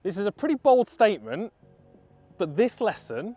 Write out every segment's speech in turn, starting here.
This is a pretty bold statement, but this lesson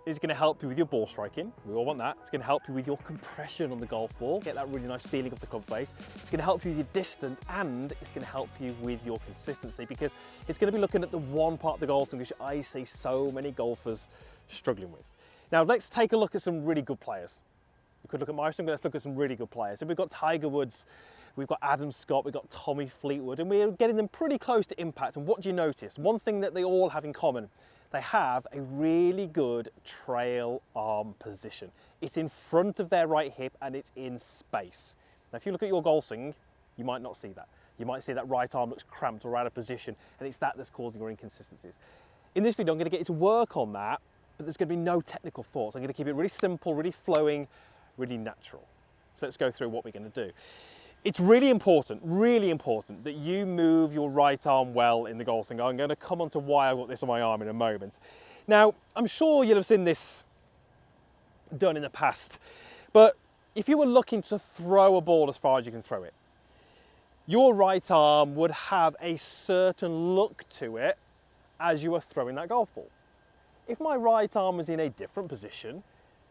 is going to help you with your ball striking. We all want that. It's going to help you with your compression on the golf ball, get that really nice feeling of the club face. It's going to help you with your distance, and it's going to help you with your consistency, because it's going to be looking at the one part of the golf swing which I see so many golfers struggling with. Now let's take a look at some really good players. We could look at my swing, but let's look at some really good players. So we've got Tiger Woods, we've got Adam Scott, we've got Tommy Fleetwood, and we're getting them pretty close to impact. And what do you notice? One thing that they all have in common: they have a really good trail arm position. It's in front of their right hip and it's in space. Now, if you look at your golf swing, you might not see that. You might see that right arm looks cramped or out of position, and it's that that's causing your inconsistencies. In this video, I'm going to get you to work on that, but there's going to be no technical thoughts. I'm going to keep it really simple, really flowing, really natural. So let's go through what we're going to do. It's really important that you move your right arm well in the golf swing. I'm going to come on to why I've got this on my arm in a moment. Now, I'm sure you'll have seen this done in the past, but if you were looking to throw a ball as far as you can throw it, your right arm would have a certain look to it as you were throwing that golf ball. If my right arm was in a different position,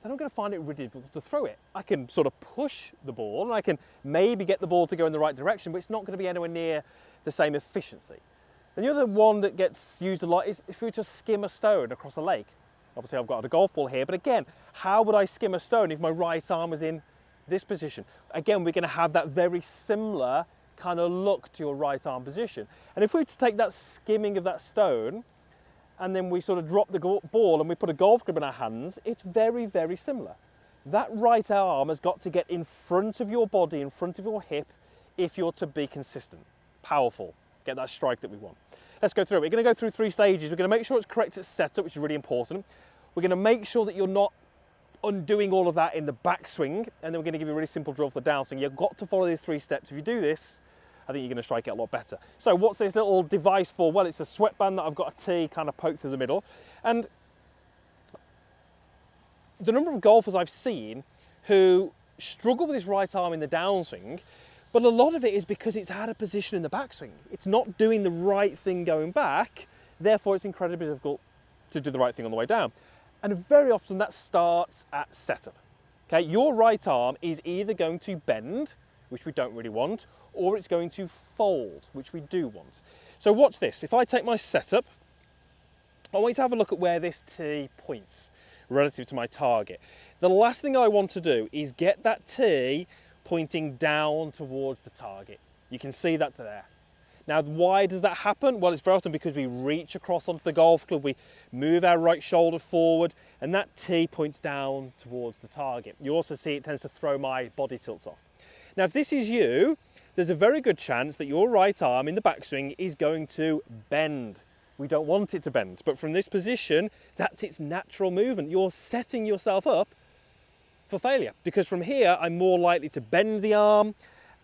then I'm going to find it really difficult to throw it. I can sort of push the ball and I can maybe get the ball to go in the right direction, but it's not going to be anywhere near the same efficiency. And the other one that gets used a lot is if you were to skim a stone across a lake. Obviously I've got a golf ball here, but again, how would I skim a stone if my right arm was in this position? Again, we're going to have that very similar kind of look to your right arm position. And if we were to take that skimming of that stone, and then we sort of drop the ball and we put a golf club in our hands, it's very, very similar. That right arm has got to get in front of your body, in front of your hip, if you're to be consistent, powerful, get that strike that we want. Let's go through it. We're going to go through 3 stages. We're going to make sure it's correct at setup, which is really important. We're going to make sure that you're not undoing all of that in the backswing, and then we're going to give you a really simple drill for the downswing. You've got to follow these 3 steps. If you do this, I think you're going to strike it a lot better. So what's this little device for? Well, it's a sweatband that I've got a tee kind of poked through the middle. And the number of golfers I've seen who struggle with this right arm in the downswing, but a lot of it is because it's out of position in the backswing. It's not doing the right thing going back, therefore it's incredibly difficult to do the right thing on the way down. And very often that starts at setup. Okay, your right arm is either going to bend, which we don't really want, or it's going to fold, which we do want. So watch this. If I take my setup, I want you to have a look at where this tee points relative to my target. The last thing I want to do is get that tee pointing down towards the target. You can see that there. Now, why does that happen? Well, it's very often because we reach across onto the golf club, we move our right shoulder forward, and that tee points down towards the target. You also see it tends to throw my body tilts off. Now, if this is you, there's a very good chance that your right arm in the backswing is going to bend. We don't want it to bend, but from this position, that's its natural movement. You're setting yourself up for failure, because from here, I'm more likely to bend the arm,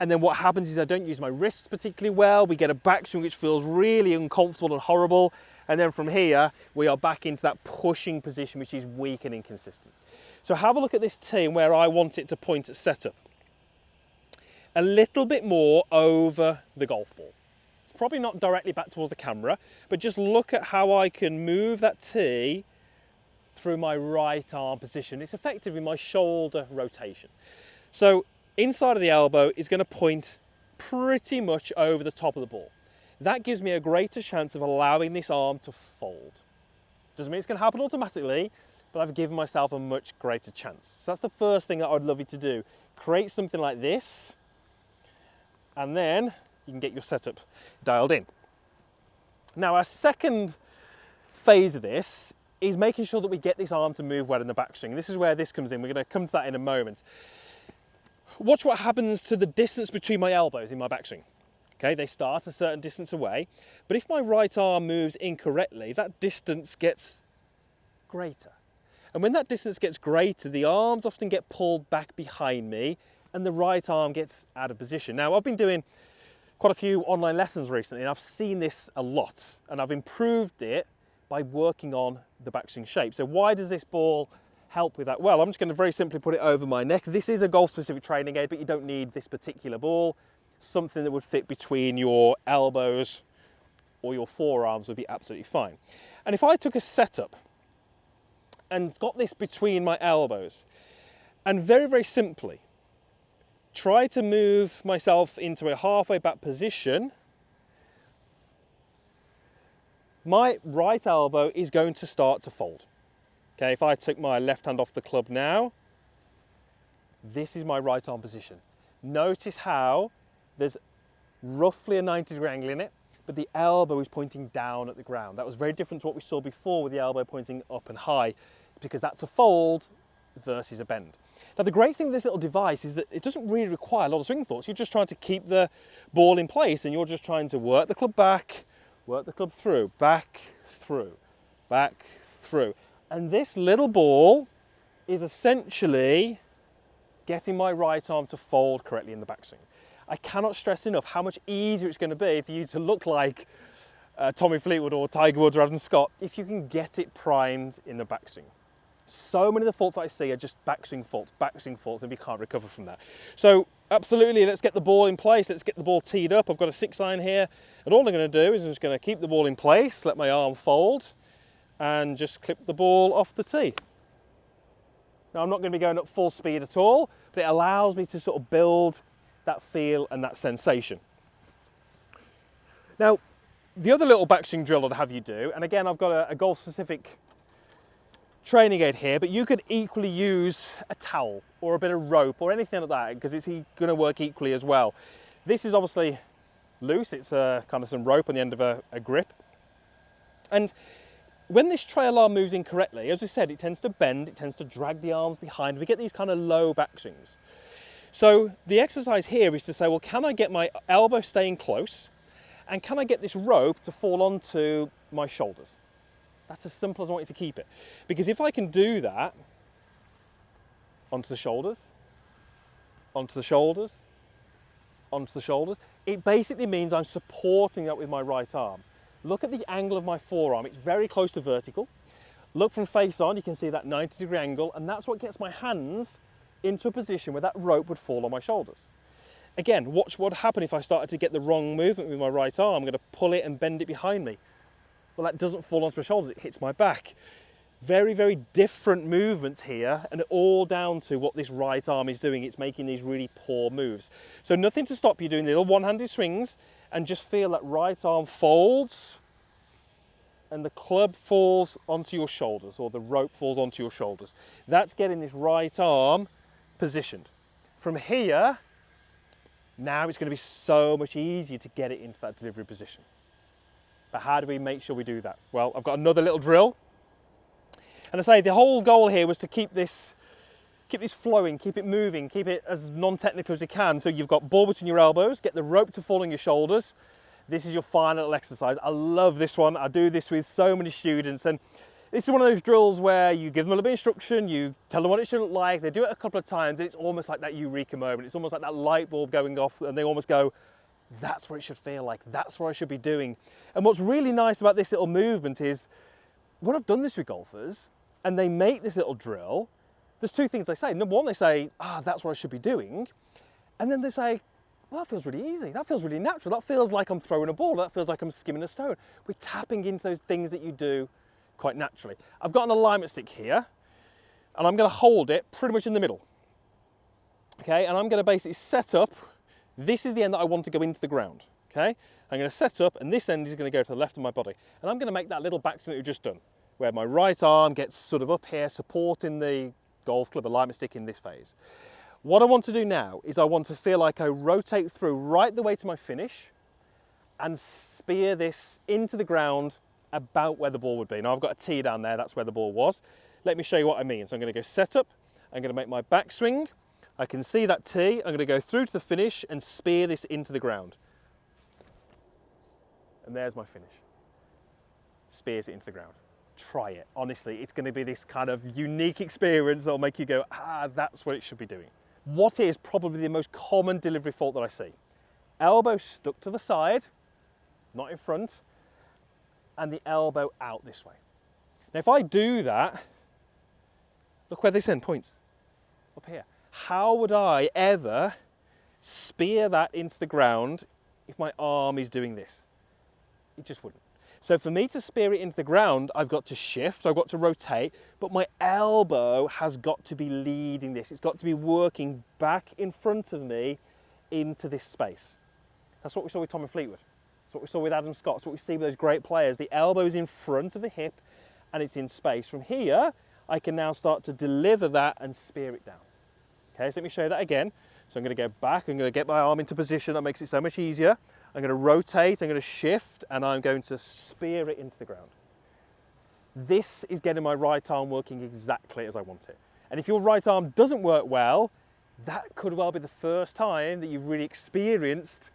and then what happens is I don't use my wrists particularly well. We get a backswing which feels really uncomfortable and horrible, and then from here, we are back into that pushing position, which is weak and inconsistent. So have a look at this tee and where I want it to point at setup. A little bit more over the golf ball. It's probably not directly back towards the camera, but just look at how I can move that tee through my right arm position. It's effectively my shoulder rotation. So inside of the elbow is going to point pretty much over the top of the ball. That gives me a greater chance of allowing this arm to fold. Doesn't mean it's going to happen automatically, but I've given myself a much greater chance. So that's the first thing that I'd love you to do. Create something like this, and then you can get your setup dialed in. Now, our second phase of this is making sure that we get this arm to move well in the backswing. This is where this comes in. We're going to come to that in a moment. Watch what happens to the distance between my elbows in my backswing. Okay, they start a certain distance away, but if my right arm moves incorrectly, that distance gets greater. And when that distance gets greater, the arms often get pulled back behind me and the right arm gets out of position. Now, I've been doing quite a few online lessons recently, and I've seen this a lot, and I've improved it by working on the backswing shape. So why does this ball help with that? Well, I'm just going to very simply put it over my neck. This is a golf-specific training aid, but you don't need this particular ball. Something that would fit between your elbows or your forearms would be absolutely fine. And if I took a setup and got this between my elbows, and very, very simply, try to move myself into a halfway back position, my right elbow is going to start to fold. Okay, if I took my left hand off the club now, this is my right arm position. Notice how there's roughly a 90-degree angle in it, but the elbow is pointing down at the ground. That was very different to what we saw before with the elbow pointing up and high, because that's a fold versus a bend. Now the great thing with this little device is that it doesn't really require a lot of swing thoughts. You're just trying to keep the ball in place, and you're just trying to work the club back, work the club through, back, through, back, through. And this little ball is essentially getting my right arm to fold correctly in the backswing. I cannot stress enough how much easier it's going to be for you to look like Tommy Fleetwood or Tiger Woods or Adam Scott if you can get it primed in the backswing. So many of the faults I see are just backswing faults, and we can't recover from that. So absolutely, let's get the ball in place, let's get the ball teed up. I've got a 6-iron here, and all I'm going to do is I'm just going to keep the ball in place, let my arm fold, and just clip the ball off the tee. Now I'm not going to be going at full speed at all, but it allows me to sort of build that feel and that sensation. Now, the other little backswing drill I'd have you do, and again, I've got a golf-specific training aid here, but you could equally use a towel or a bit of rope or anything like that, because it's going to work equally as well. This is obviously loose, it's kind of some rope on the end of a grip. And when this trail arm moves incorrectly, as we said, it tends to bend, it tends to drag the arms behind. We get these kind of low backswings. So the exercise here is to say, well, can I get my elbow staying close? And can I get this rope to fall onto my shoulders? That's as simple as I want you to keep it. Because if I can do that, onto the shoulders, onto the shoulders, onto the shoulders, it basically means I'm supporting that with my right arm. Look at the angle of my forearm, it's very close to vertical. Look from face on, you can see that 90-degree angle, and that's what gets my hands into a position where that rope would fall on my shoulders. Again, watch what would happen if I started to get the wrong movement with my right arm. I'm going to pull it and bend it behind me. Well, that doesn't fall onto my shoulders, it hits my back. Very, very different movements here, and all down to what this right arm is doing. It's making these really poor moves. So nothing to stop you doing little one-handed swings, and just feel that right arm folds, and the club falls onto your shoulders, or the rope falls onto your shoulders. That's getting this right arm positioned. From here, now it's going to be so much easier to get it into that delivery position. But how do we make sure we do that? Well, I've got another little drill. And I say the whole goal here was to keep this flowing, keep it moving, keep it as non-technical as you can. So you've got ball between your elbows, get the rope to fall on your shoulders. This is your final little exercise. I love this one. I do this with so many students, and this is one of those drills where you give them a little bit of instruction, you tell them what it should look like, they do it a couple of times, and it's almost like that eureka moment. It's almost like that light bulb going off, and they almost go, that's what it should feel like, that's what I should be doing. And what's really nice about this little movement is, when I've done this with golfers, and they make this little drill, there's two things they say. Number one, they say, that's what I should be doing. And then they say, well, that feels really easy. That feels really natural. That feels like I'm throwing a ball. That feels like I'm skimming a stone. We're tapping into those things that you do quite naturally. I've got an alignment stick here, and I'm going to hold it pretty much in the middle. Okay, and I'm going to basically set up, this is the end that I want to go into the ground. Okay, I'm going to set up, and this end is going to go to the left of my body. And I'm going to make that little backswing that we've just done, where my right arm gets sort of up here, supporting the golf club alignment stick in this phase. What I want to do now is I want to feel like I rotate through right the way to my finish and spear this into the ground about where the ball would be. Now I've got a tee down there, that's where the ball was. Let me show you what I mean. So I'm going to go set up, I'm going to make my backswing, I can see that tee, I'm going to go through to the finish and spear this into the ground. And there's my finish. Spears it into the ground. Try it. Honestly, it's going to be this kind of unique experience that'll make you go, that's what it should be doing. What is probably the most common delivery fault that I see? Elbow stuck to the side, not in front, and the elbow out this way. Now, if I do that, look where this end points, up here. How would I ever spear that into the ground if my arm is doing this? It just wouldn't. So for me to spear it into the ground, I've got to shift, I've got to rotate, but my elbow has got to be leading this. It's got to be working back in front of me into this space. That's what we saw with Tommy Fleetwood. That's what we saw with Adam Scott. That's what we see with those great players. The elbow's in front of the hip and it's in space. From here, I can now start to deliver that and spear it down. Okay, so let me show you that again. So I'm going to go back, I'm going to get my arm into position. That makes it so much easier. I'm going to rotate, I'm going to shift, and I'm going to spear it into the ground. This is getting my right arm working exactly as I want it. And if your right arm doesn't work well, that could well be the first time that you've really experienced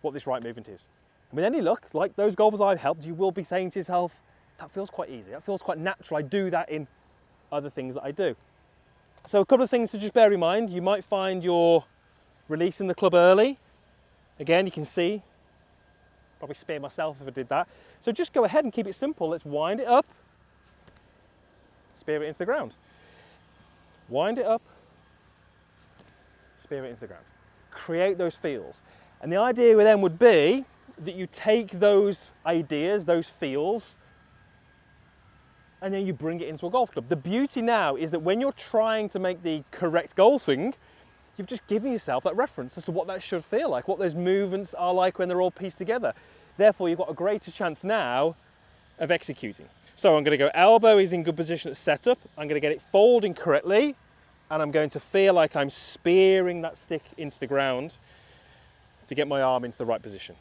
what this right movement is. And with any luck, like those golfers I've helped, you will be saying to yourself, that feels quite easy, that feels quite natural. I do that in other things that I do. So a couple of things to just bear in mind. You might find you're releasing the club early. Again, you can see, probably spear myself if I did that. So just go ahead and keep it simple. Let's wind it up, spear it into the ground. Wind it up, spear it into the ground. Create those feels. And the idea with them would be that you take those ideas, those feels, and then you bring it into a golf club. The beauty now is that when you're trying to make the correct golf swing, you've just given yourself that reference as to what that should feel like, what those movements are like when they're all pieced together. Therefore, you've got a greater chance now of executing. So I'm going to go elbow is in good position at setup. I'm going to get it folding correctly, and I'm going to feel like I'm spearing that stick into the ground to get my arm into the right position.